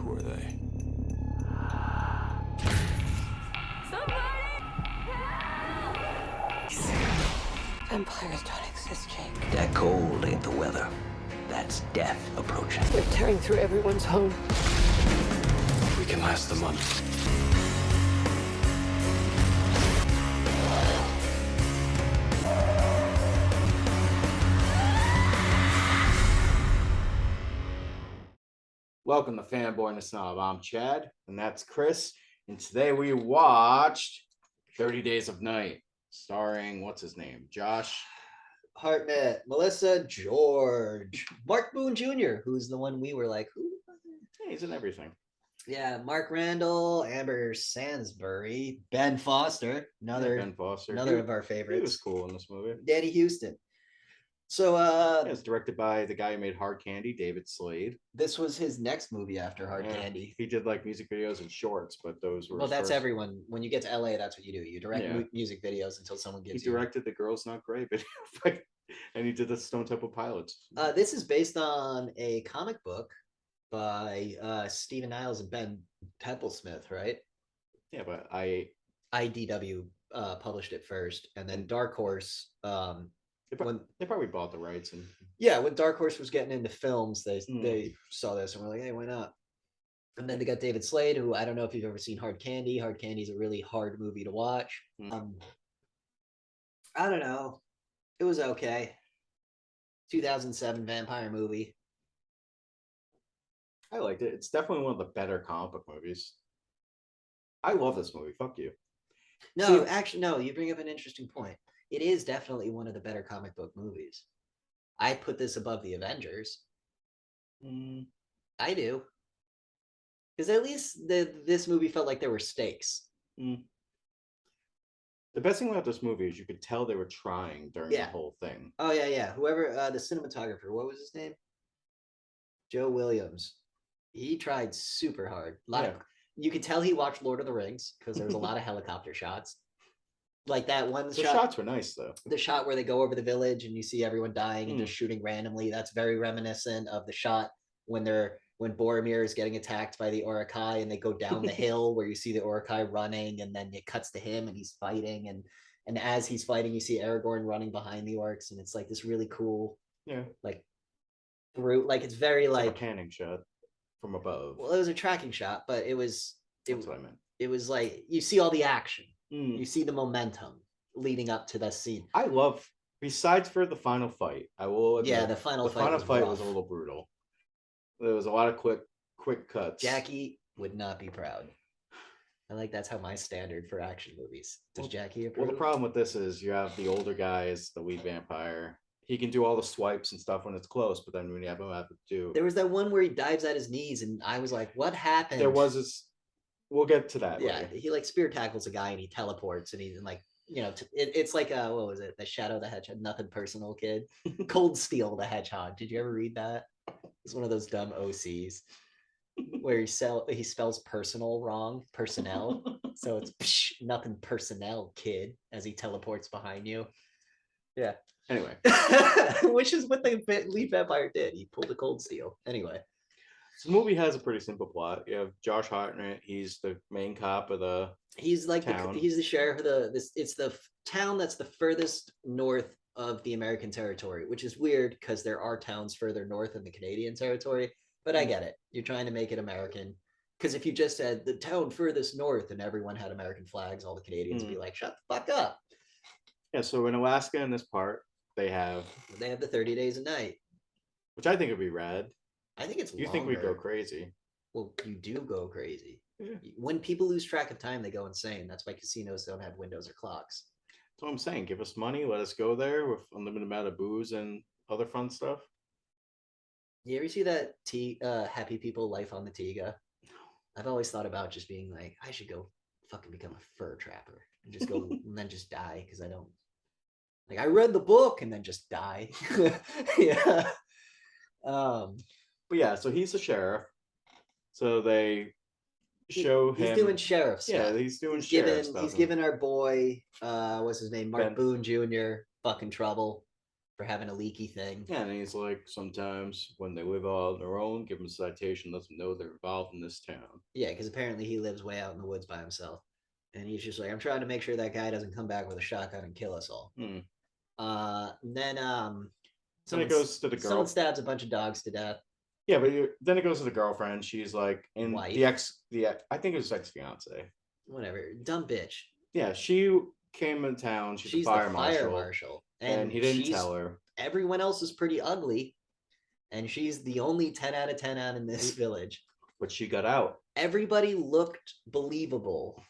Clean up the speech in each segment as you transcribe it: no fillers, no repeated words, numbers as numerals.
were they? Vampires don't exist, Jake. That cold ain't the weather. That's death approaching. They're tearing through everyone's home. We can last the month. Welcome to Fanboy and the Snob. I'm Chad, and that's Chris. And today we watched 30 Days of Night, starring, what's his name? Josh Hartnett, Melissa George, Mark Boone Jr., who's the one we were like, who? Yeah, he's in everything. Yeah, Mark Randall, Amber Sansbury, Ben Foster, Ben Foster. another of our He favorites. was cool in this movie. Danny Houston. So Yeah, it's directed by the guy who made Hard Candy, David Slade. this was his next movie after Hard Yeah, Candy. He did like music videos and shorts, but those were Well, his that's first. everyone. When you get to LA, that's what you do. You direct Yeah. music videos until someone He gives directed The Girl's Not Great video, and he did the Stone Temple Pilots. This is based on a comic book by Stephen Niles and Ben Templesmith, right? Yeah, but IDW published it first, and then Dark Horse. They probably bought the rights and When Dark Horse was getting into films, they saw this and were like, hey, why not? And then they got David Slade, who I don't know if you've ever seen Hard Candy. Hard Candy is a really hard movie to watch. I don't know. It was okay. 2007 vampire movie. I liked it. It's definitely one of the better comic book movies. I love this movie. Fuck you. No, actually, no, you bring up an interesting point. It is definitely one of the better comic book movies. I put this above the Avengers. I do. Because at least this movie felt like there were stakes. The best thing about this movie is you could tell they were trying during the whole thing. Oh, yeah. Whoever, the cinematographer, what was his name? Joe Williams. He tried super hard. You could tell he watched Lord of the Rings because there was a lot of helicopter shots. Like that one The shot. shots were nice, though. The shot where they go over the village and you see everyone dying and just shooting randomly. That's very reminiscent of the shot when Boromir is getting attacked by the Uruk-hai and they go down the hill where you see the Uruk-hai running and then it cuts to him and he's fighting and as he's fighting you see Aragorn running behind the orcs and it's like this really cool it's very it's like a panning shot from above. Well, it was a tracking shot, but that's what I meant. It was like you see all the action. You see the momentum leading up to that scene. I love, besides for the final fight, I will admit, the final fight was a little brutal. There was a lot of quick cuts. Jackie would not be proud. I like that's how my standard for action movies. Does Jackie approve? Well, the problem with this is you have the older guy as the lead vampire. He can do all the swipes and stuff when it's close, but then when you have him have to do... There was that one where he dives at his knees, and I was like, what happened? There was this... We'll get to that later. He like spear tackles a guy and he teleports and he's like, it's like what was it? The Shadow the Hedgehog, nothing personal, kid. Cold Steel the Hedgehog. Did you ever read that? It's one of those dumb OCs where he spells personal wrong, personnel. So it's nothing personnel, kid, as he teleports behind you. Yeah. Anyway. Which is what the lead vampire did. He pulled a Cold Steel. Anyway. So the movie has a pretty simple plot. You have Josh Hartnett. He's the main cop of the He's like town. He's the sheriff of it's the town that's the furthest north of the American territory, which is weird because there are towns further north in the Canadian territory. But I get it. You're trying to make it American. Because if you just said the town furthest north and everyone had American flags, all the Canadians would be like, shut the fuck up. Yeah, so in Alaska in this part, they have the 30 Days a Night. Which I think would be rad. I think it's You think we'd go crazy. Well, you do go crazy. Yeah. When people lose track of time, they go insane. That's why casinos don't have windows or clocks. That's what I'm saying. Give us money. Let us go there with unlimited amount of booze and other fun stuff. You ever see that Happy People Life on the Tiga? I've always thought about just being like, I should go fucking become a fur trapper and just go and then just die because I don't. Like I read the book and then just die. Yeah. But yeah, so he's the sheriff. So they show him. He's doing sheriff stuff. Yeah, he's doing sheriff stuff. He's giving our boy, what's his name, Mark Boone Jr. fucking trouble. for having a leaky thing. Yeah, and he's like, sometimes when they live all on their own, give them a citation, let them know they're involved in this town. Yeah, because apparently he lives way out in the woods by himself. And he's just like, I'm trying to make sure that guy doesn't come back with a shotgun and kill us all. Hmm. Then Then it goes to the someone girl. stabs a bunch of dogs to death. Yeah, but then it goes to the girlfriend. She's like, in Wife. I think it was ex fiance. Whatever, dumb bitch. Yeah, she came in town. She's the fire marshal. And he didn't tell her. Everyone else is pretty ugly, and she's the only 10 out of 10 out in this village. But she got out. Everybody looked believable.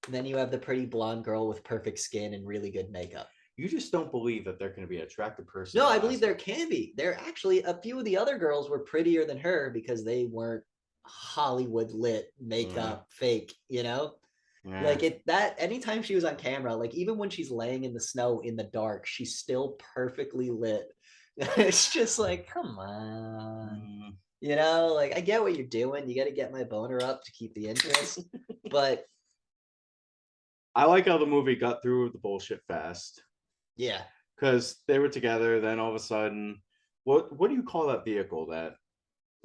Then you have the pretty blonde girl with perfect skin and really good makeup. You just don't believe that there can be an attractive person. No, I believe there can be. There actually, a few of the other girls were prettier than her because they weren't Hollywood lit makeup fake, you know? Yeah. Like that anytime she was on camera, like even when she's laying in the snow in the dark, she's still perfectly lit. It's just like, come on. You know, like I get what you're doing. You got to get my boner up to keep the interest. But I like how the movie got through the bullshit fast. yeah. Because they were together, then all of a sudden, what do you call that vehicle? That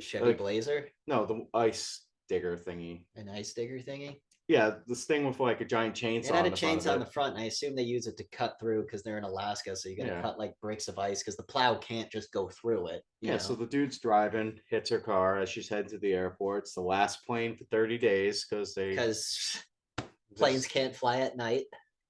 Chevy Blazer? No, the ice digger thingy. An ice digger thingy? Yeah, this thing with like a giant chainsaw. It had a chainsaw on the front, and I assume they use it to cut through because they're in Alaska, so you got to cut like bricks of ice because the plow can't just go through it. You know? So the dude's driving, hits her car as she's heading to the airport. It's the last plane for 30 days because planes can't fly at night.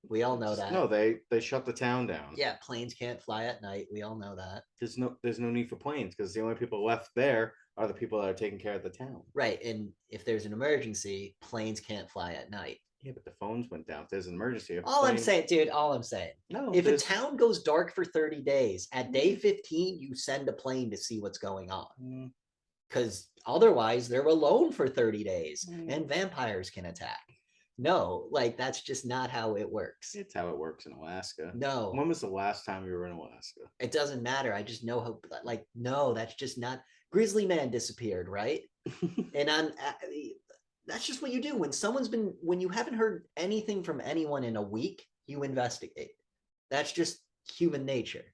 We all know that. No, they shut the town down. Yeah, planes can't fly at night. We all know that. There's no need for planes because the only people left there are the people that are taking care of the town. Right, and if there's an emergency, planes can't fly at night. Yeah, but the phones went down. If there's an emergency. I'm saying, dude, No, if a town goes dark for 30 days, at day 15, you send a plane to see what's going on. Because otherwise, they're alone for 30 days and vampires can attack. No, like that's just not how it works. It's how it works in Alaska. No. When was the last time you were in Alaska? It doesn't matter. I just know how, like, no, that's just not. Grizzly Man disappeared, right? And that's just what you do when you haven't heard anything from anyone in a week, you investigate. That's just human nature.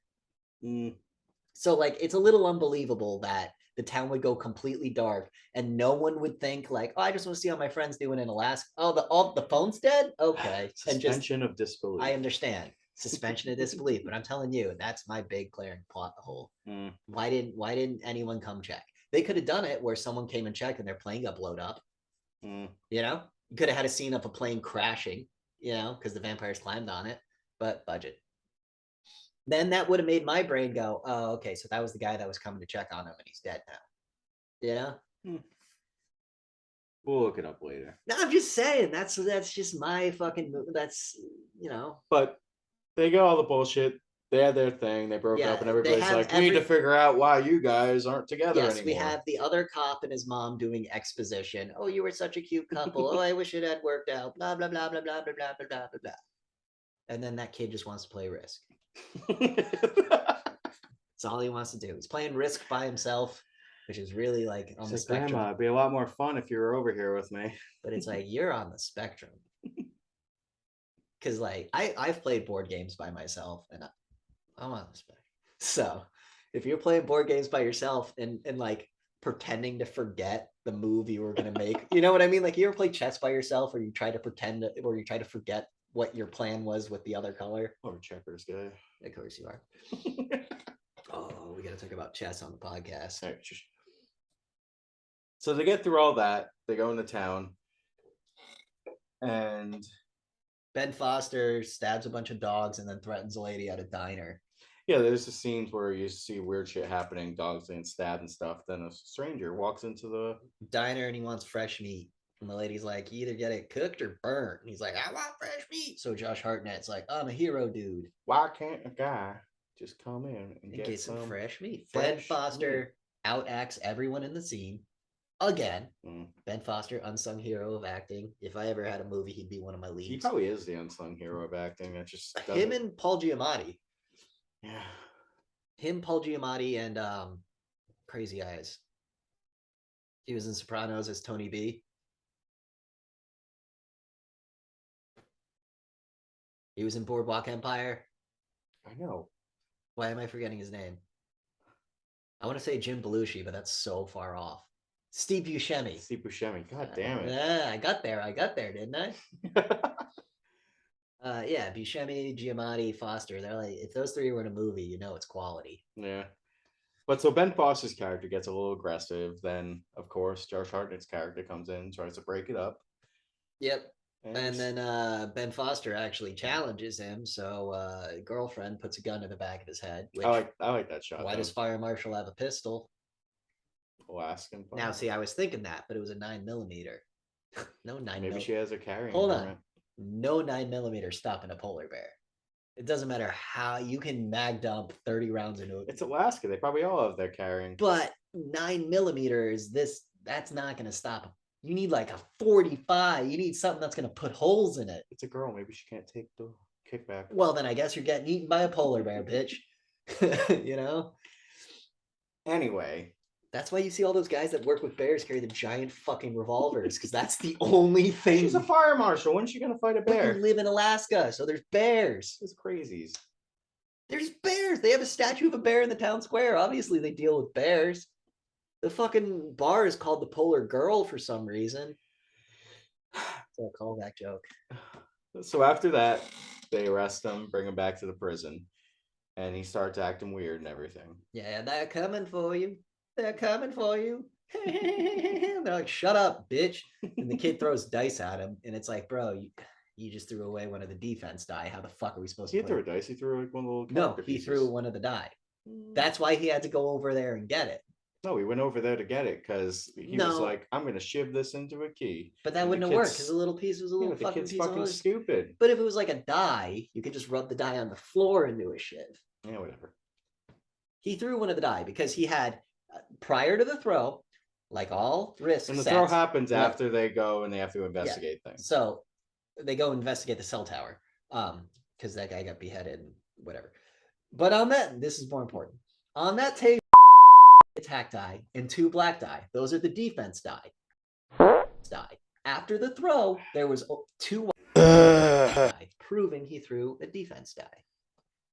So like, it's a little unbelievable that the town would go completely dark and no one would think like, oh, I just want to see how my friend's doing in Alaska. Oh, the phone's dead? Okay. Suspension of disbelief. I understand. Suspension of disbelief, but I'm telling you, that's my big glaring plot hole. Why didn't anyone come check? They could have done it where someone came and checked and their plane got blown up. You know, you could have had a scene of a plane crashing, you know, because the vampires climbed on it, but budget. Then that would have made my brain go, oh, okay, so that was the guy that was coming to check on him and he's dead now. You know? We'll look it up later. No, I'm just saying that's just my fucking, that's, you know. But they got all the bullshit. They had their thing. They broke up and everybody's like, we need to figure out why you guys aren't together anymore. Yes, we have the other cop and his mom doing exposition. Oh, you were such a cute couple. Oh, I wish it had worked out. Blah, blah, blah, blah, blah, blah, blah, blah, blah, blah. And then that kid just wants to play Risk. That's all he wants to do. He's playing Risk by himself, which is really like on the spectrum. Grandma, it'd be a lot more fun if you were over here with me. But it's like, you're on the spectrum. Because like, I've played board games by myself and I'm on the spectrum. So if you're playing board games by yourself and like pretending to forget the move you were going to make, you know what I mean? Like you ever play chess by yourself or you try to pretend or you try to forget what your plan was with the other color? Or checkers guy. Of course you are. Oh, we got to talk about chess on the podcast. Right. So they get through all that. They go into town. And Ben Foster stabs a bunch of dogs and then threatens a lady at a diner. Yeah, there's the scenes where you see weird shit happening, dogs getting stabbed and stuff. Then a stranger walks into the diner and he wants fresh meat. And the lady's like, you either get it cooked or burnt. And he's like, I want fresh meat. So Josh Hartnett's like, I'm a hero, dude. Why can't a guy just come in and get some fresh meat? Ben Foster outacts everyone in the scene. Again, Ben Foster, unsung hero of acting. If I ever had a movie, he'd be one of my leads. He probably is the unsung hero of acting. That just him and Paul Giamatti. Yeah, him, Paul Giamatti, and Crazy Eyes. He was in Sopranos as Tony B. He was in Boardwalk Empire. I know. Why am I forgetting his name? I want to say Jim Belushi, but that's so far off. Steve Buscemi. Steve Buscemi. God damn it. I got there, didn't I? Yeah, Buscemi, Giamatti, Foster. They're like, if those three were in a movie, you know it's quality. Yeah. But so Ben Foster's character gets a little aggressive. Then, of course, Josh Hartnett's character comes in, tries to break it up. Yep. And then Ben Foster actually challenges him. So girlfriend puts a gun to the back of his head. Which, I like that shot. why does Fire Marshal have a pistol? Alaskan? Now, see, I was thinking that, but it was a 9mm. No 9mm. Maybe she has a carrying. Hold permit. on. No 9mm stopping a polar bear. It doesn't matter how you can mag dump 30 rounds into it. It's Alaska. They probably all have their carrying. But 9mm is this. That's not going to stop them. You need like a 45. You need something that's going to put holes in it. It's a girl. Maybe she can't take the kickback. Well, then I guess you're getting eaten by a polar bear, bitch. You know? Anyway. That's why you see all those guys that work with bears carry the giant fucking revolvers, because that's the only thing. She's a fire marshal. When's she going to fight a bear? But you live in Alaska, so there's bears. It's crazies. There's bears. They have a statue of a bear in the town square. Obviously, they deal with bears. The fucking bar is called the Polar Girl for some reason. It's a callback joke. So after that, they arrest him, bring him back to the prison, and he starts acting weird and everything. Yeah, they're coming for you. They're coming for you. They're like, shut up, bitch. And the kid throws dice at him, and it's like, bro, you just threw away one of the defense die. How the fuck are we supposed to He threw a dice. He threw like one of the little No, he pieces. threw one of the die. That's why he had to go over there and get it. No, he went over there to get it because he was like, I'm going to shiv this into a key. But that wouldn't have worked because the little piece was a little fucking piece fucking of stupid. But if it was like a die, you could just rub the die on the floor and do a shiv. Yeah, whatever. He threw one of the die because he had, prior to the throw, like all risk And the sets, throw happens after they go and they have to investigate things. So they go investigate the cell tower because that guy got beheaded and whatever. But on that, this is more important. On that table, attack die and 2 black die. Those are the defense die. After the throw, there was 2 die, proving he threw a defense die.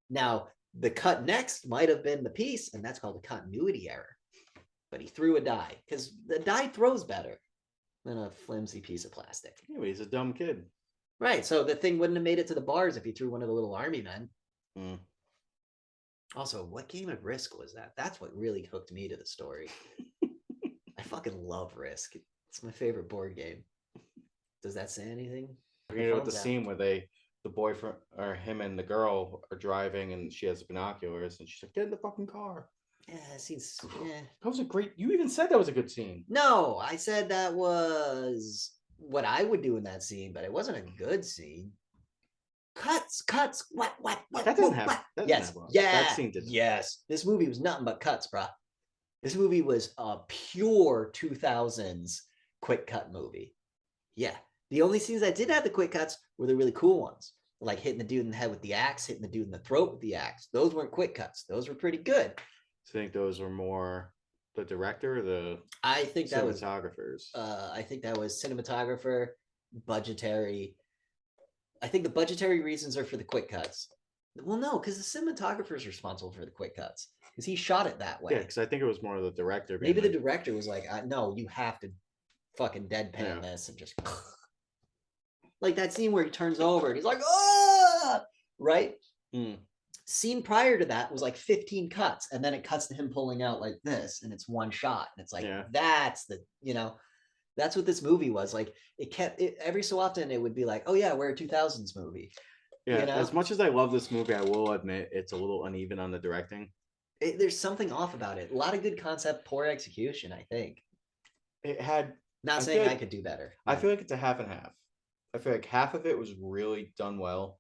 Now, the cut next might have been the piece, and that's called a continuity error. But he threw a die because the die throws better than a flimsy piece of plastic. Yeah, but he's a dumb kid. Right. So the thing wouldn't have made it to the bars if he threw one of the little army men. Mm. Also, what game of Risk was that? That's what really hooked me to the story. I fucking love Risk. It's my favorite board game. Does that say anything? You know, with the scene where the boyfriend or him and the girl are driving and she has binoculars and she's like, get in the fucking car. Yeah, that seems. Yeah. That was a great. You even said that was a good scene. No, I said that was what I would do in that scene, but it wasn't a good scene. Cuts. What? That doesn't happen. Yes. Yeah. That scene didn't. Yes. This movie was nothing but cuts, bro. This movie was a pure 2000s quick cut movie. Yeah. The only scenes that did have the quick cuts were the really cool ones, like hitting the dude in the head with the axe, hitting the dude in the throat with the axe. Those weren't quick cuts. Those were pretty good. I think those were more the director or the I think that was cinematographers. I think that was cinematographer, budgetary. I think the budgetary reasons are for the quick cuts. Well, no, because the cinematographer is responsible for the quick cuts because he shot it that way. Yeah, because I think it was more the director. Maybe the director was like, "No, you have to fucking deadpan this and just." Like that scene where he turns over and he's like, "Oh!" Right? Mm. Scene prior to that was like 15 cuts, and then it cuts to him pulling out like this, and it's one shot. And it's like, that's the, that's what this movie was. Like it kept it every so often it would be like, oh yeah, we're a 2000s movie. Yeah, as much as I love this movie, I will admit it's a little uneven on the directing. There's something off about it. A lot of good concept, poor execution, I think. It had not saying I could do better. I feel like it's a half and half. I feel like half of it was really done well.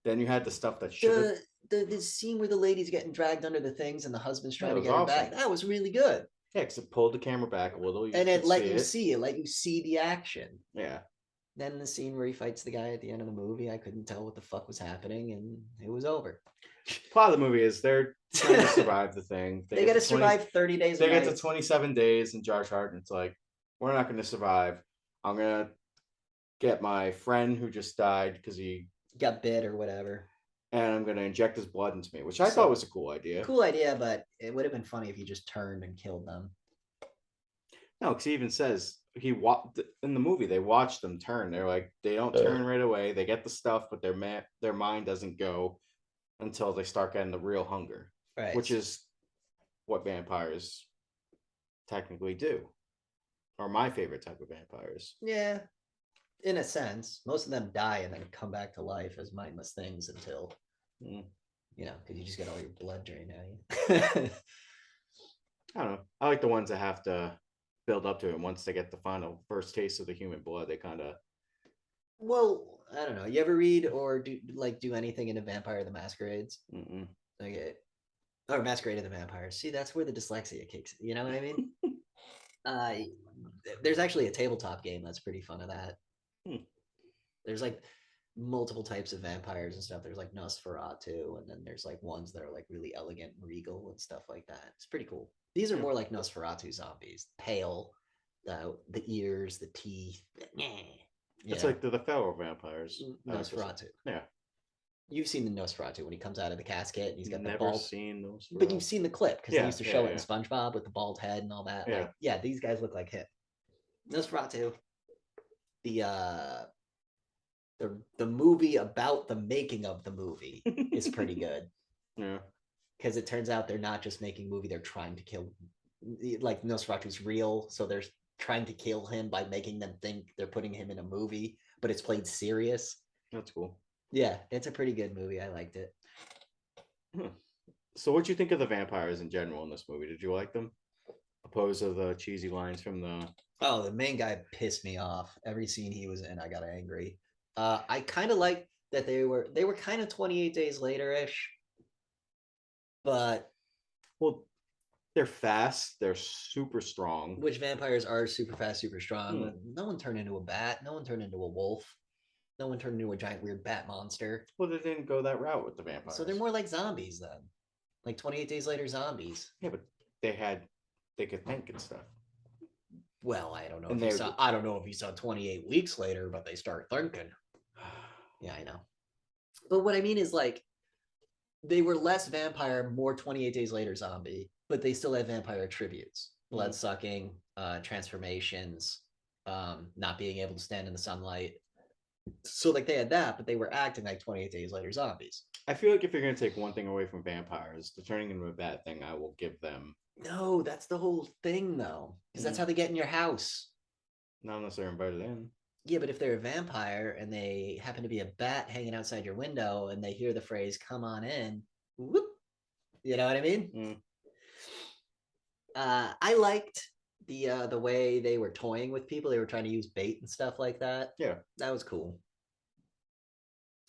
Then you had the stuff that should have the scene where the lady's getting dragged under the things and the husband's trying to get her back. That was really good. Yeah, because it pulled the camera back a little. And it let you see it, let you see the action. Yeah. Then the scene where he fights the guy at the end of the movie, I couldn't tell what the fuck was happening, and it was over. Plot of the movie is they're trying to survive the thing. They got to survive 30 days. They get to 27 days, and Josh Hartnett's like, we're not going to survive. I'm going to get my friend who just died because he got bit or whatever. and I'm gonna inject his blood into me, which I So- thought was a cool idea. Cool idea, but it would have been funny if you just turned and killed them. No, because he even says in the movie they watch them turn. They're like they don't turn right away. They get the stuff, but their mind doesn't go until they start getting the real hunger, Right. which is what vampires technically do, or my favorite type of vampires. yeah, in a sense, most of them die and then come back to life as mindless things until Mm. because you just get all your blood drained out of you. I don't know. I like the ones that have to build up to it. And once they get the final first taste of the human blood, they kind of. Well, I don't know. You ever read or do anything into Vampire the Masquerades? Mm-mm. Okay. Or Masquerade of the Vampires. See, that's where the dyslexia kicks. You know what I mean? There's actually a tabletop game that's pretty fun of that. There's like multiple types of vampires and stuff. There's like Nosferatu, and then there's like ones that are like really elegant and regal and stuff like that. It's pretty cool. These are more like Nosferatu zombies. Pale, the ears, the teeth. It's like the fellow vampires. Nosferatu. Yeah. You've seen the Nosferatu when he comes out of the casket and he's got the Never bald. seen those. But you've seen the clip because they used to show it yeah. in SpongeBob with the bald head and all that. Yeah. Like, yeah, these guys look like him. Nosferatu. The movie about the making of the movie is pretty good. Yeah. Because it turns out they're not just making a movie, they're trying to kill, like Nosferatu's real, so they're trying to kill him by making them think they're putting him in a movie, but it's played serious. That's cool. Yeah, it's a pretty good movie. I liked it. So what'd you think of the vampires in general in this movie? Did you like them? Opposed to the cheesy lines from the... Oh, the main guy pissed me off. Every scene he was in, I got angry. I kind of liked that they were kind of 28 Days Later-ish, but Well, they're fast. They're super strong. which vampires are super fast, super strong. No one turned into a bat. No one turned into a wolf. No one turned into a giant weird bat monster. Well, they didn't go that route with the vampires. So they're more like zombies then, like 28 Days Later zombies. Yeah, but they could think and stuff. Well, I don't know. And I don't know if you saw 28 Weeks Later, but they start thinking. Yeah, I know. But what I mean is like they were less vampire, more 28 Days Later zombie, but they still had vampire attributes. Blood sucking, transformations, not being able to stand in the sunlight. So like they had that, but they were acting like 28 Days Later zombies. I feel like if you're going to take one thing away from vampires, the turning into a bad thing, I will give them... No, that's the whole thing though. Because that's how they get in your house. Not unless they're invited in. Yeah, but if they're a vampire and they happen to be a bat hanging outside your window and they hear the phrase "come on in," whoop, you know what I mean? I liked the way they were toying with people. They were trying to use bait and stuff like that. Yeah, that was cool.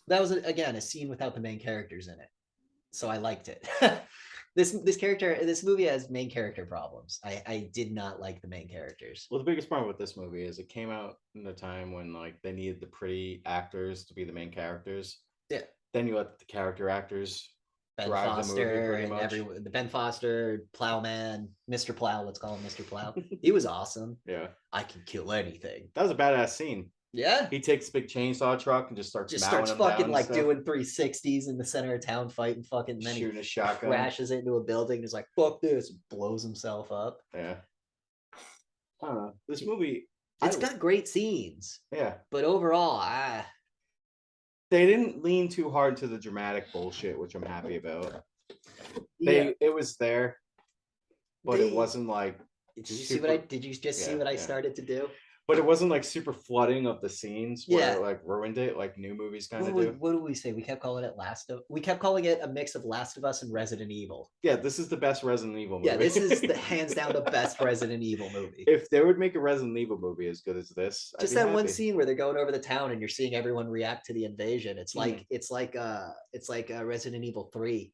That was again a scene without the main characters in it, so I liked it. This movie has main character problems. I did not like the main characters. Well, the biggest problem with this movie is it came out in the time when like they needed the pretty actors to be the main characters. Yeah. Then you let the character actors Ben drive Foster the movie pretty and much. the Ben Foster, Plowman, Mr. Plow, let's call him Mr. Plow. He was awesome. Yeah. I can kill anything. That was a badass scene. Yeah. He takes a big chainsaw truck and just starts Fucking like doing 360s in the center of town fighting fucking, and then shooting he a shotgun. crashes into a building, is like, fuck this, blows himself up. Yeah. I don't know. This movie, It's got great scenes, yeah. but overall, They didn't lean too hard to the dramatic bullshit, which I'm happy about. It was there, but it wasn't like... Did you see what I did? You just see what I started to do? But it wasn't like super flooding of the scenes where Yeah. it like ruined it, like new movies kind of What, do. what do we say? We kept calling it We kept calling it a mix of Last of Us and Resident Evil. Yeah, this is the best Resident Evil movie. Yeah, this is hands down the best Resident Evil movie. If they would make a Resident Evil movie as good as this, Just that one scene where they're going over the town and you're seeing everyone react to the invasion. It's like Resident Evil 3.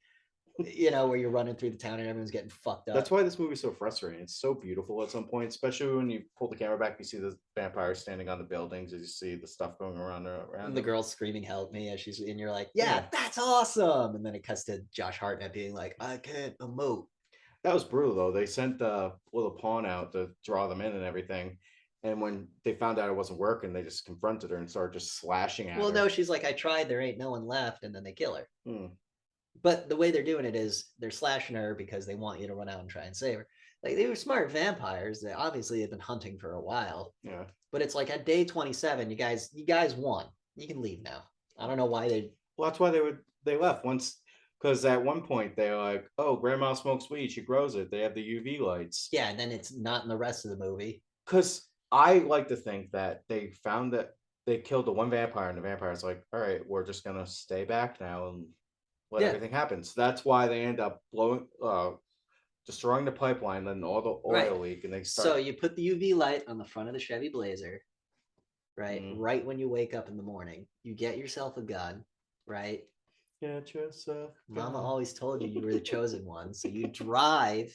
You know, where you're running through the town and everyone's getting fucked up. That's why this movie's so frustrating. It's so beautiful at some point, especially when you pull the camera back, you see the vampires standing on the buildings, as you see the stuff going around. And the girl screaming, "Help me!" as she's and you're like, "Yeah, that's awesome!" And then it cuts to Josh Hartnett being like, "I can't emote." That was brutal though. They sent the little pawn out to draw them in and everything, And when they found out it wasn't working, they just confronted her and started just slashing at Well, her. no, she's like, I tried. There ain't no one left, and then they kill her. Hmm. But the way they're doing it is they're slashing her because they want you to run out and try and save her. Like they were smart vampires. They obviously had been hunting for a while. Yeah. But it's like at day 27, you guys won. You can leave now. I don't know why they. Well, that's why they left once, because at one point they're like, "Oh, Grandma smokes weed. She grows it. They have the UV lights." Yeah, and then it's not in the rest of the movie. Because I like to think that they found that they killed the one vampire, and the vampire's like, "All right, we're just gonna stay back now and let Yeah. everything happen." So that's why they end up destroying the pipeline, letting all the oil Right. leak, and they So start. you put the UV light on the front of the Chevy Blazer, right? Mhm. Right when you wake up in the morning, you get yourself a gun, right? Get yourself. Mama gone. always told you were the chosen one. So you drive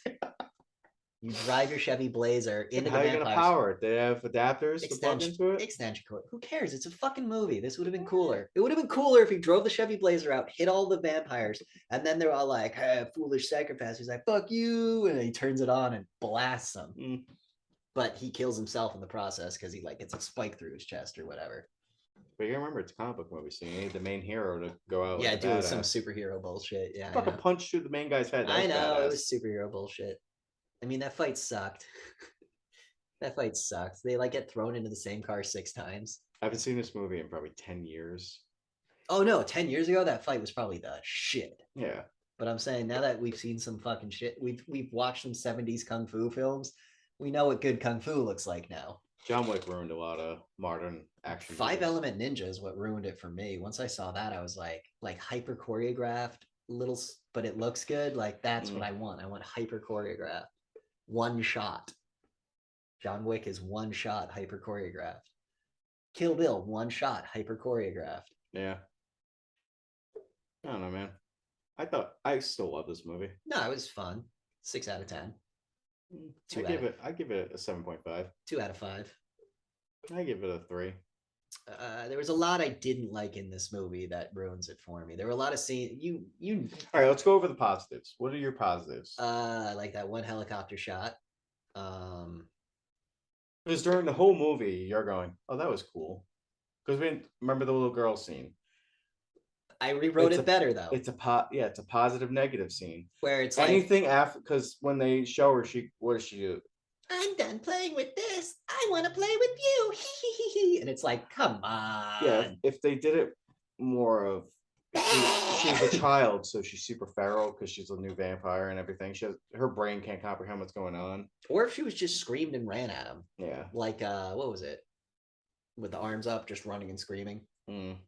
your Chevy Blazer into How the are you gonna vampires. power it? They have adapters to plug Extension, into it. extension cord. Who cares? It's a fucking movie. This would have been cooler. It would have been cooler if he drove the Chevy Blazer out, hit all the vampires, and then they're all like, hey, foolish sacrifice. He's like, fuck you. And he turns it on and blasts them. Mm. But he kills himself in the process because he like gets a spike through his chest or whatever. But you remember, it's a comic book movie, so you need the main hero to go out. Yeah, like a dude, some badass. superhero bullshit. Yeah, I Fucking know. punch through the main guy's head. That I was know it badass. was superhero bullshit. I mean, that fight sucked. That fight sucked. They like get thrown into the same car 6 times. I haven't seen this movie in probably 10 years. Oh no, 10 years ago that fight was probably the shit. Yeah. But I'm saying now that we've seen some fucking shit, we've watched some 70s kung fu films. We know what good kung fu looks like now. John Wick ruined a lot of modern action. Five movies. Element Ninja is what ruined it for me. Once I saw that, I was like hyper choreographed, little, but it looks good. Like that's what I want. I want hyper choreographed, one shot. John Wick is one shot, hyper choreographed. Kill Bill, one shot, hyper choreographed. Yeah. I don't know, man. I still love this movie. No, it was fun. 6 out of 10. I give it a 7.5. 2 out of 5. I give it a 3. There was a lot I didn't like in this movie that ruins it for me. There were a lot of scenes. You. All right, let's go over the positives. What are your positives? I like that one helicopter shot. Because during the whole movie, you're going, "Oh, that was cool." Because we remember the little girl scene. I rewrote it better though. It's a positive negative scene. Where it's anything after, because when they show her, what does she do? I'm done playing with this. I want to play with you. And it's like, come on. Yeah, if they did it more of she's a child, so she's super feral because she's a new vampire and everything. Her brain can't comprehend what's going on. Or if she was just screamed and ran at him. Yeah. Like what was it? With the arms up, just running and screaming.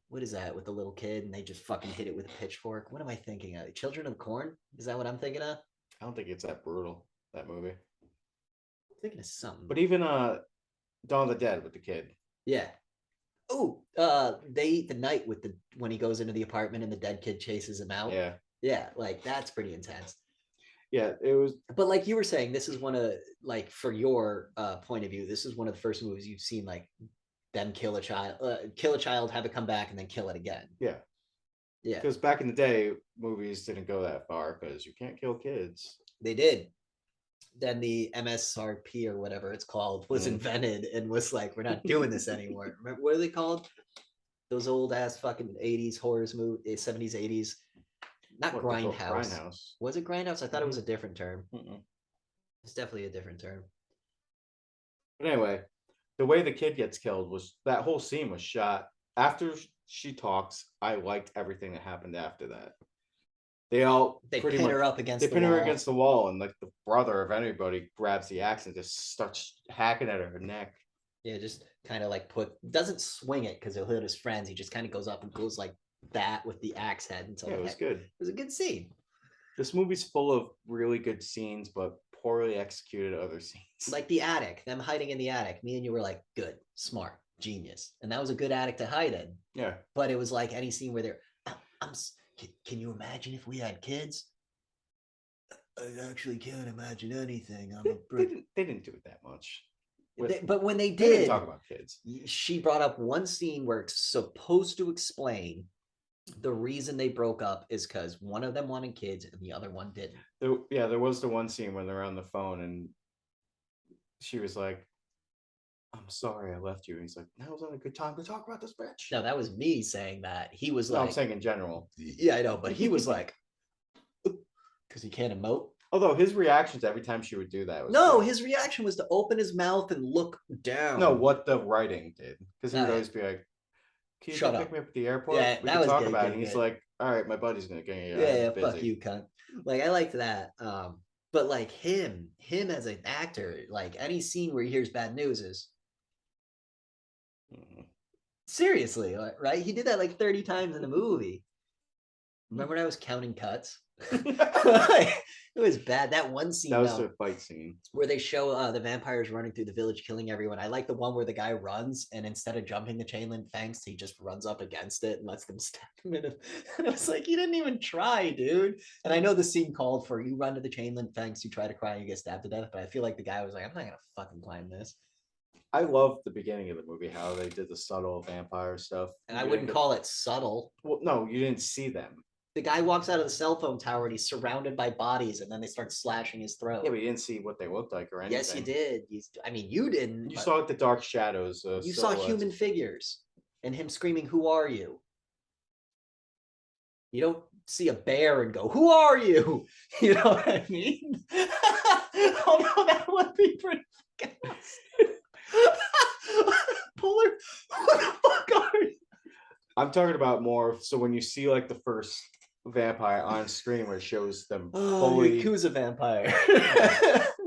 What is that with the little kid and they just fucking hit it with a pitchfork? What am I thinking of? Children of the Corn? Is that what I'm thinking of? I don't think it's that brutal, that movie. I'm thinking of something. But even Dawn of the Dead with the kid. Yeah. Oh, they eat the night with when he goes into the apartment and the dead kid chases him out. Yeah. Yeah, like that's pretty intense. Yeah, it was. But like you were saying, this is one of for your point of view, this is one of the first movies you've seen them kill a child, have it come back, and then kill it again. Yeah. Yeah. Because back in the day, movies didn't go that far because you can't kill kids. They did. Then the MSRP or whatever it's called was invented and was like, we're not doing this anymore. Remember, what are they called? Those old ass fucking 80s horrors movies, 70s, 80s. Not Grindhouse. Grindhouse. Was it Grindhouse? I thought it was a different term. Mm-mm. It's definitely a different term. But anyway, the way the kid gets killed was that whole scene was shot after she talks. I liked everything that happened after that. They pin her up against they pin her against the wall, and like the brother of anybody grabs the axe and just starts hacking at her neck. Yeah, just kind of doesn't swing it because he'll hit his friends. He just kind of goes up and goes like that with the axe head until it was good. It was a good scene. This movie's full of really good scenes, but poorly executed other scenes. Like the attic, them hiding in the attic. Me and you were like, good, smart, genius, and that was a good attic to hide in. Yeah, but it was like any scene where can you imagine if we had kids? I actually can't imagine anything. They didn't do it that much. But when they They did didn't talk about kids. She brought up one scene where it's supposed to explain the reason they broke up is because one of them wanted kids and the other one didn't. There was the one scene when they're on the phone and she was like, I'm sorry I left you. And he's like, now wasn't a good time to talk about this bitch. No, that was me saying that. He was No, like, I'm saying in general. yeah, I know, but he was like, because he can't emote. Although his reactions every time she would do that was No, good. his reaction was to open his mouth and look down. No, what the writing did. Because he would Oh, always be like, can you Shut come pick up. me up at the airport? Yeah, We that can was talk good, about it. good, And he's good. like, all right, my buddy's gonna get you. Yeah, I'm fuck busy. you, cunt. Like, I liked that. But like him as an actor, like any scene where he hears bad news is Mhm. seriously, right? He did that like 30 times in the movie. Remember when I was counting cuts? It was bad. That one scene That was though, the fight scene. where they show the vampires running through the village killing everyone. I like the one where the guy runs and instead of jumping the chain link fence, he just runs up against it and lets them stab him in it. And I was like, you didn't even try, dude. And I know the scene called for you run to the chain link fence, you try to cry, and you get stabbed to death. But I feel like the guy was like, I'm not gonna fucking climb this. I love the beginning of the movie, how they did the subtle vampire stuff. And I You wouldn't didn't call it subtle. Well, no, you didn't see them. The guy walks out of the cell phone tower and he's surrounded by bodies, and then they start slashing his throat. Yeah, but you didn't see what they looked like or anything. Yes, you did. I mean, you didn't. You but saw like the dark shadows. You saw human figures and him screaming, "Who are you?" You don't see a bear and go, "Who are you?" You know what I mean? Although that would be pretty Polar, who the fuck are you? I'm talking about more. So when you see like the first vampire on screen where it shows them fully. Yakuza vampire.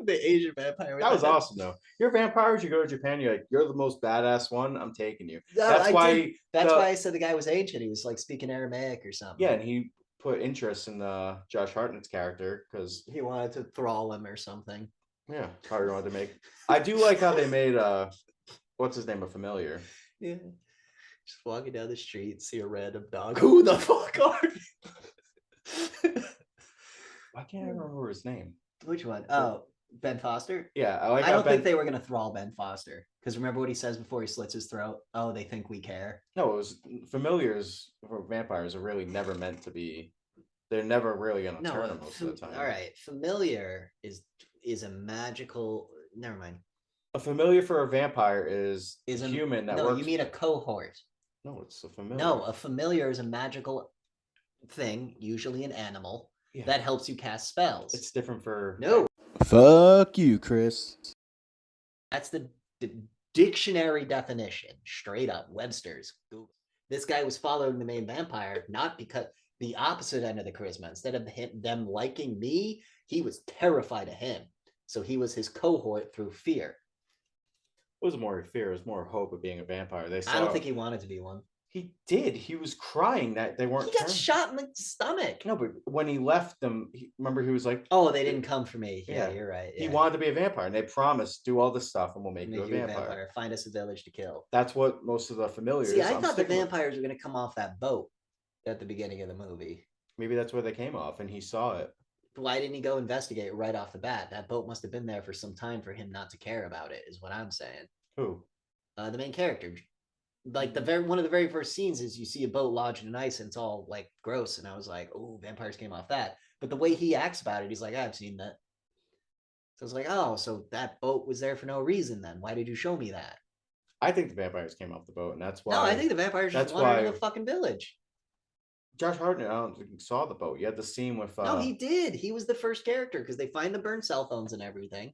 The Asian vampire. That was awesome though. You're vampires, you go to Japan, you're the most badass one. I'm taking you. No, That's why. That's why I said the guy was ancient. He was like speaking Aramaic or something. Yeah, and he put interest in Josh Hartnett's character because he wanted to thrall him or something. Yeah, probably wanted to make. I do like how they made what's his name, a familiar. Yeah. Just walking down the street, see a random dog. Who the fuck are you? Why can't I remember his name? Which one? Oh, Ben Foster? Yeah, I don't think they were going to thrall Ben Foster. Because remember what he says before he slits his throat? Oh, they think we care. No, it was familiars for vampires are really never meant to be. They're never really going to turn them most of the time. All right. Familiar is a magical. Never mind. A familiar for a vampire is a human that no, works. You mean a cohort. No, it's a familiar. No, a familiar is a magical thing, usually an animal, that helps you cast spells. It's different for. No. Fuck you, Chris. That's the dictionary definition, straight up. Webster's. Google. This guy was following the main vampire, not because the opposite end of the charisma. Instead of them liking me, he was terrified of him. So he was his cohort through fear. It was more fear. It was more hope of being a vampire. I don't think he wanted to be one. He did. He was crying that they weren't. He got shot in the stomach. No, but when he left them, remember he was like, "Oh, they didn't come for me." Yeah, you're right. He wanted to be a vampire, and they promised, "Do all this stuff, and we'll make you a vampire. Find us a village to kill." That's what most of the familiars. See, I thought the vampires were going to come off that boat at the beginning of the movie. Maybe that's where they came off, and he saw it. Why didn't he go investigate right off the bat? That boat must have been there for some time for him not to care about it. Is what I'm saying. Who? The main character. Like one of the very first scenes is you see a boat lodged in ice and it's all like gross, and I was like, oh, vampires came off that. But the way he acts about it, he's like, I've seen that. So I was like, oh, so that boat was there for no reason then. Why did you show me that? I think the vampires came off the boat, and that's why. No, I think the vampires just wandered in the fucking village. Josh Hartnett, I don't think he saw the boat. You had the scene with. No, he did. He was the first character because they find the burned cell phones and everything.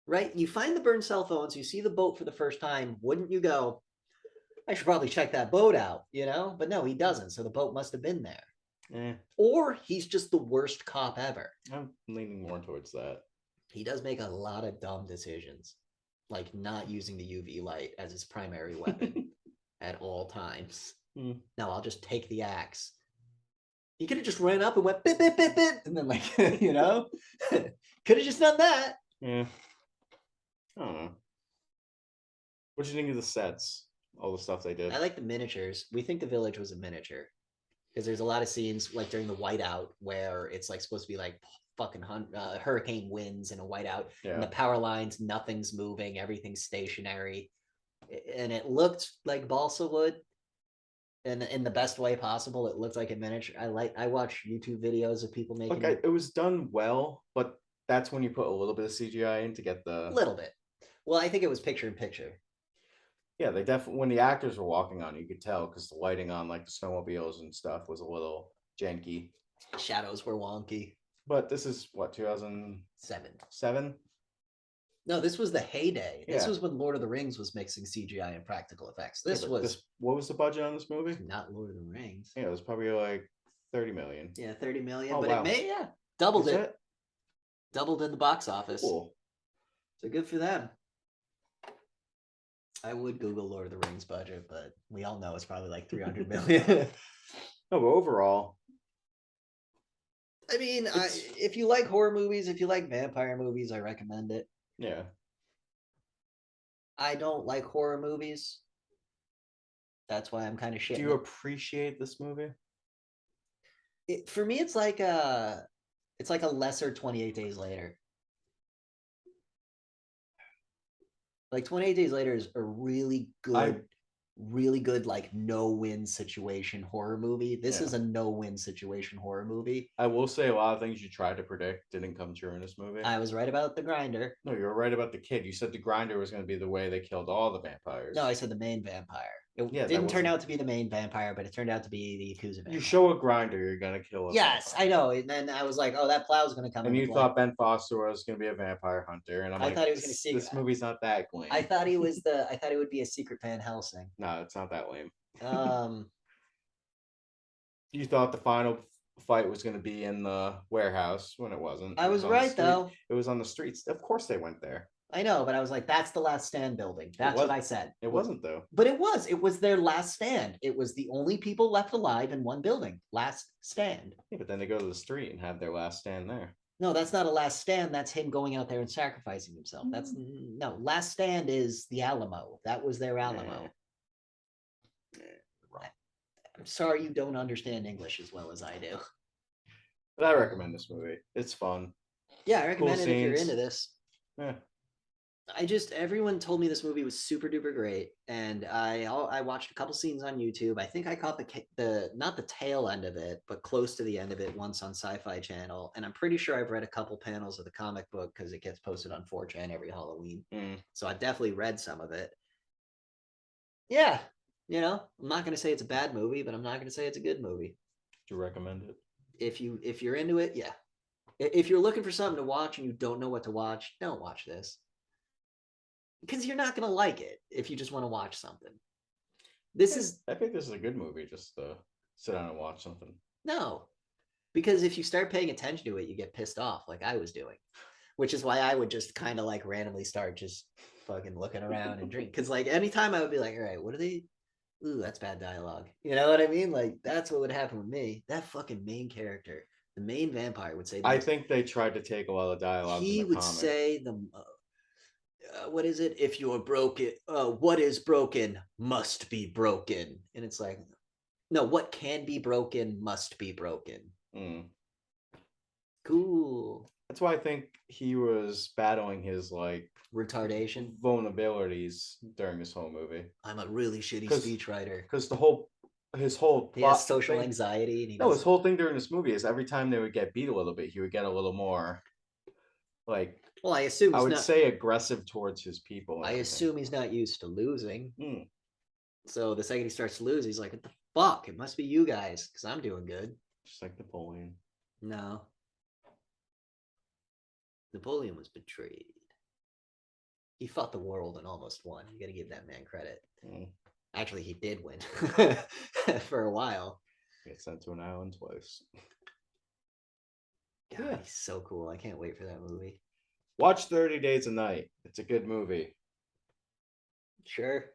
Right? You find the burned cell phones, you see the boat for the first time. Wouldn't you go, I should probably check that boat out, you know? But no, he doesn't. So the boat must have been there. Or he's just the worst cop ever. I'm leaning more towards that. He does make a lot of dumb decisions, like not using the UV light as his primary weapon at all times. No, I'll just take the axe. He could have just ran up and went bit, bit, bit, bit, and then like, you know, could have just done that. Yeah. I don't know. What do you think of the sets? All the stuff they did. I like the miniatures. We think the village was a miniature because there's a lot of scenes like during the whiteout where it's like supposed to be like fucking hurricane winds and a whiteout, and the power lines, nothing's moving, everything's stationary, and it looked like balsa wood. And in the best way possible, it looked like a miniature. I watch YouTube videos of people making. It was done well, but that's when you put a little bit of CGI in to get A the little bit. Well, I think it was picture in picture. yeah, they definitely when the actors were walking on, you could tell because the lighting on like the snowmobiles and stuff was a little janky. Shadows were wonky. But this is what 2007. 7. No, this was the heyday. This Yeah. was when Lord of the Rings was mixing CGI and practical effects. Yeah, This but was what was the budget on this movie? not Lord of the Rings. Yeah, it was probably like 30 million. Yeah, 30 million. Oh, but wow. it may, doubled Is it. Doubled in the box office. Cool. So good for them. I would Google Lord of the Rings budget, but we all know it's probably like 300 million. No, but overall, I mean, It's- if you like horror movies, if you like vampire movies, I recommend it. yeah. I don't like horror movies. That's why I'm kind of shitting. Do you appreciate this movie? For me, it's like a lesser 28 Days Later. Like 28 Days Later is a really good like no-win situation horror movie. This Yeah. is a no-win situation horror movie. I will say a lot of things you tried to predict didn't come true in this movie. I was right about the grinder. No, you were right about the kid. You said the grinder was going to be the way they killed all the vampires. No, I said the main vampire. It Yeah, that didn't turn wasn't- out to be the main vampire, but it turned out to be the Yakuza vampire. You show a grinder, you're going to kill a Yes, vampire. I know. And then I was like, oh, that plow's going to come And into you play. thought Ben Foster was going to be a vampire hunter, and I'm I like, thought he was gonna see this that. movie's not that lame. I thought he would be a secret Van Helsing. No, it's not that lame. Um, You thought the final fight was going to be in the warehouse when it wasn't. I It was on the right street. though. It was on the streets. Of course they went there. I know, but I was like, that's the Last Stand building. That's what was- I said. It wasn't though. But it was. It was their last stand. It was the only people left alive in one building. Last stand. Yeah, but then they go to the street and have their last stand there. No, that's not a last stand. That's him going out there and sacrificing himself. That's no last stand is the Alamo. That was their Alamo. I'm sorry you don't understand English as well as I do. But I recommend this movie. It's fun. Yeah, I recommend it if you're scenes. into this. Yeah. Everyone told me this movie was super duper great, and I watched a couple scenes on YouTube. I think I caught the not the tail end of it, but close to the end of it once on Sci-Fi Channel, and I'm pretty sure I've read a couple panels of the comic book because it gets posted on 4chan every Halloween. So I've definitely read some of it. Yeah, I'm not gonna say it's a bad movie, but I'm not gonna say it's a good movie. Do you recommend it? If you're into it, yeah. If you're looking for something to watch and you don't know what to watch, don't watch this. Because you're not going to like it if you just want to watch something. I think this is a good movie just to sit down and watch something. No. Because if you start paying attention to it, you get pissed off like I was doing. Which is why I would just kind of like randomly start just fucking looking around and drink. Because like anytime I would be like, all right, what are they? Ooh, that's bad dialogue. You know what I mean? Like that's what would happen with me. That fucking main character, the main vampire would say. I think they tried to take a lot of dialogue. He from the would comic. say what is it? If you're broken, what is broken must be broken. And it's like, no, what can be broken must be broken. Cool. That's why I think he was battling his like Retardation. vulnerabilities during this whole movie. I'm a really shitty 'Cause- speechwriter. Because his whole He plot has social thing- anxiety. And he No, his doesn't- whole thing during this movie is every time they would get beat a little bit, he would get a little more, like well, I assume I he's would not, say, aggressive towards his people. and I everything. assume he's not used to losing. Mm. So the second he starts to lose, he's like, what the fuck? It must be you guys, because I'm doing good. Just like Napoleon. No. Napoleon was betrayed. He fought the world and almost won. You got to give that man credit. Mm. Actually, he did win for a while. Get sent to an island twice. God, Yeah. he's so cool. I can't wait for that movie. Watch 30 Days a Night. It's a good movie. Sure.